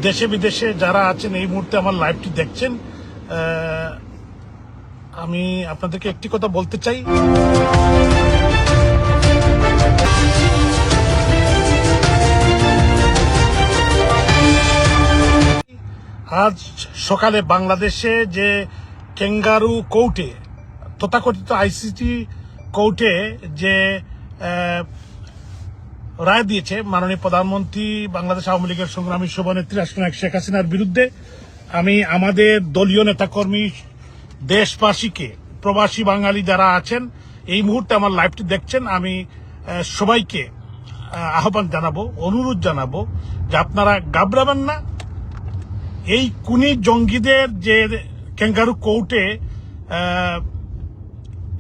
দেশে বিদেশে যারা আছেন এই মুহূর্তে আমার লাইভটি দেখছেন, আমি আপনাদেরকে একটি কথা বলতে চাই। আজ সকালে বাংলাদেশে যে ক্যাঙ্গারু কোর্টে, তথাকথিত আইসিটি কোর্টে যে রায় দিয়েছে মাননীয় প্রধানমন্ত্রী বাংলাদেশ আওয়ামী লীগের সংগ্রামী সভানেত্রী রাষ্ট্রনায়ক শেখ হাসিনার বিরুদ্ধে, আমি আমাদের দলীয় নেতাকর্মী, দেশবাসীকে, প্রবাসী বাঙালি যারা আছেন এই মুহূর্তে আমার লাইভটি দেখছেন, আমি সবাইকে আহ্বান জানাবো, অনুরোধ জানাবো যে আপনারা ঘাবড়াবেন না। এই খুনি জঙ্গিদের যে ক্যাঙ্গারু কোর্টে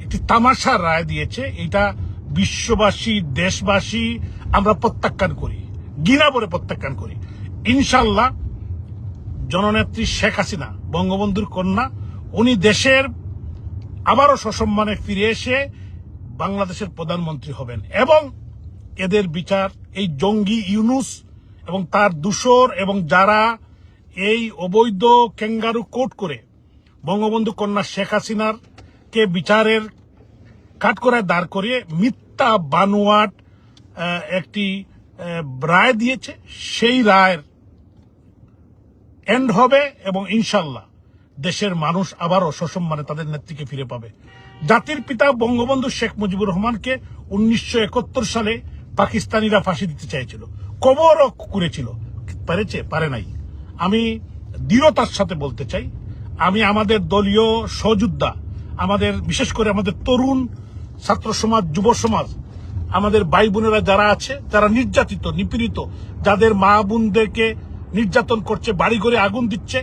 একটি তামাশার রায় দিয়েছে, এটা বিশ্ববাসী, দেশবাসী আমরা প্রত্যাখ্যান করি, ঘৃণা করে প্রত্যাখ্যান করি। ইনশাল্লাহ জননেত্রী শেখ হাসিনা, বঙ্গবন্ধুর কন্যা, উনি দেশের আবারও সসম্মানে ফিরে এসে বাংলাদেশের প্রধানমন্ত্রী হবেন এবং এদের বিচার, এই জঙ্গি ইউনুস এবং তার দূষর এবং যারা এই অবৈধ ক্যাঙ্গারু কোর্ট করে বঙ্গবন্ধু কন্যা শেখ হাসিনার কে বিচারের কাঠগড়ায় দাঁড় করিয়ে মিথ্যা বানোয়াট একটি রায় দিয়েছে, সেই রায়ের এন্ড হবে এবং ইনশাল্লাহ দেশের মানুষ আবারও সসম্মানে তাদের নেত্রীকে ফিরে পাবে। জাতির পিতা বঙ্গবন্ধু শেখ মুজিবুর রহমানকে 1971 সালে পাকিস্তানিরা ফাঁসি দিতে চাইছিল, কবরও করেছিল, পেরেছে? পারে নাই। আমি দৃঢ়তার সাথে বলতে চাই, আমি আমাদের দলীয় সহযোদ্ধা, আমাদের বিশেষ করে আমাদের তরুণ ছাত্র সমাজ, যুব সমাজ, আমাদের ভাই বোনেরা যারা আছে, যারা নির্যাতিত, নিপীড়িত, যাদের মা বোনদেরকে নির্যাতন করছে, বাড়ি ঘরে আগুন দিচ্ছে,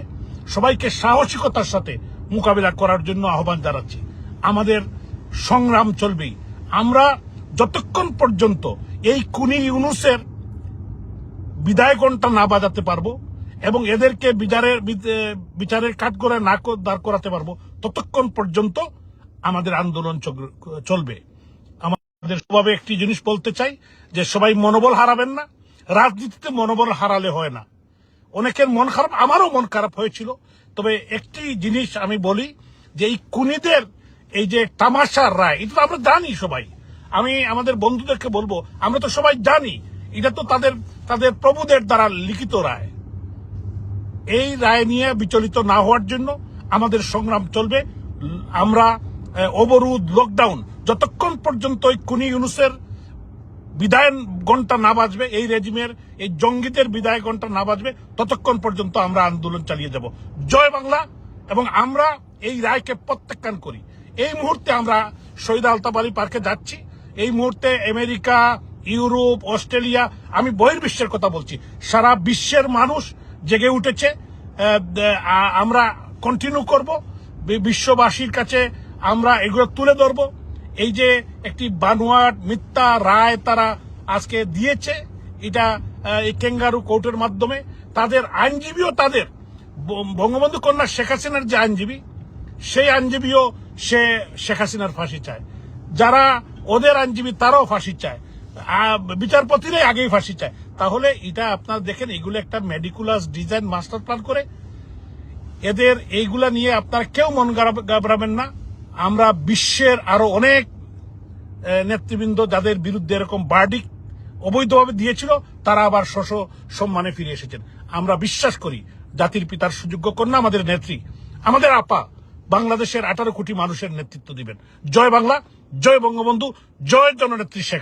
সবাইকে সাহসিকতার সাথে মোকাবিলা করার জন্য আহ্বান জানাচ্ছি। আমাদের সংগ্রাম চলবেই। আমরা যতক্ষণ পর্যন্ত এই খুনি ইউনুসের বিদায় ঘণ্টা না বাজাতে পারবো এবং এদেরকে বিচারের কাঠগড়ায় না দাঁড় করাতে পারবো, ততক্ষণ পর্যন্ত আমাদের আন্দোলন চলবে। আমাদের সবাই একটি জিনিস বলতে চাই যে সবাই মনোবল হারাবেন না। রাজনীতিতে মনোবল হারালে হয় না। অনেকের মন খারাপ, আমারও মন খারাপ হয়েছিল, তবে একটি জিনিস আমি বলি যে এই খুনিদের এই যে তামাশার রায়, এটা তো আমরা জানি সবাই। আমি আমাদের বন্ধুদেরকে বলবো, আমরা তো সবাই জানি এটা তো তাদের প্রভুদের দ্বারা লিখিত রায়। এই রায় নিয়ে বিচলিত না হওয়ার জন্য আমাদের সংগ্রাম চলবে। আমরা অবরোধ, লকডাউন, যতক্ষণ পর্যন্ত এই খুনি ইউনুসের বিদায় ঘণ্টা না বাজবে, এই রেজিমের, এই জঙ্গিদের বিদায় ঘণ্টা না বাজবে, ততক্ষণ পর্যন্ত আমরা আন্দোলন চালিয়ে যাব। জয় বাংলা। এবং আমরা এই রায়কে প্রত্যাখ্যান করি। এই মুহূর্তে আমরা শহীদ আলতাফ আলী পার্কে যাচ্ছি। এই মুহূর্তে আমেরিকা, ইউরোপ, অস্ট্রেলিয়া, আমি বহির্বিশ্বের কথা বলছি, সারা বিশ্বের মানুষ জেগে উঠেছে। আমরা কন্টিনিউ করব, বিশ্ববাসীর কাছে আমরা এগুলো তুলে ধরব। এই যে একটি বানোয়াট মিথ্যা রায় তারা আজকে দিয়েছে, এটা এই ক্যাঙ্গারু কোর্টের মাধ্যমে, তাদের আইনজীবীও, তাদের বঙ্গবন্ধু কন্যা শেখ হাসিনার যে আইনজীবী, সেই আইনজীবীও সে শেখ হাসিনার ফাঁসি চায়। যারা ওদের আইনজীবী তারাও ফাঁসি চায়, বিচারপতিরাই আগেই ফাঁসি চায়। তাহলে এটা আপনারা দেখেন, এগুলো একটা মেডিকুলাস ডিজাইন মাস্টার প্ল্যান করে এদের, এইগুলা নিয়ে আপনারা কেউ মন ঘাবড়াবেন না। আমরা বিশ্বের আরো অনেক নেতৃবৃন্দ যাদের বিরুদ্ধে এরকম ভার্ডিক্ট অবৈধভাবে দিয়েছিল, তারা আবার সম্মানে ফিরে এসেছেন। আমরা বিশ্বাস করি জাতির পিতার সুযোগ্য কন্যা, আমাদের নেত্রী, আমাদের আপা বাংলাদেশের 18 কোটি মানুষের নেতৃত্ব দিবেন। জয় বাংলা, জয় বঙ্গবন্ধু, জয় জননেত্রী শেখ।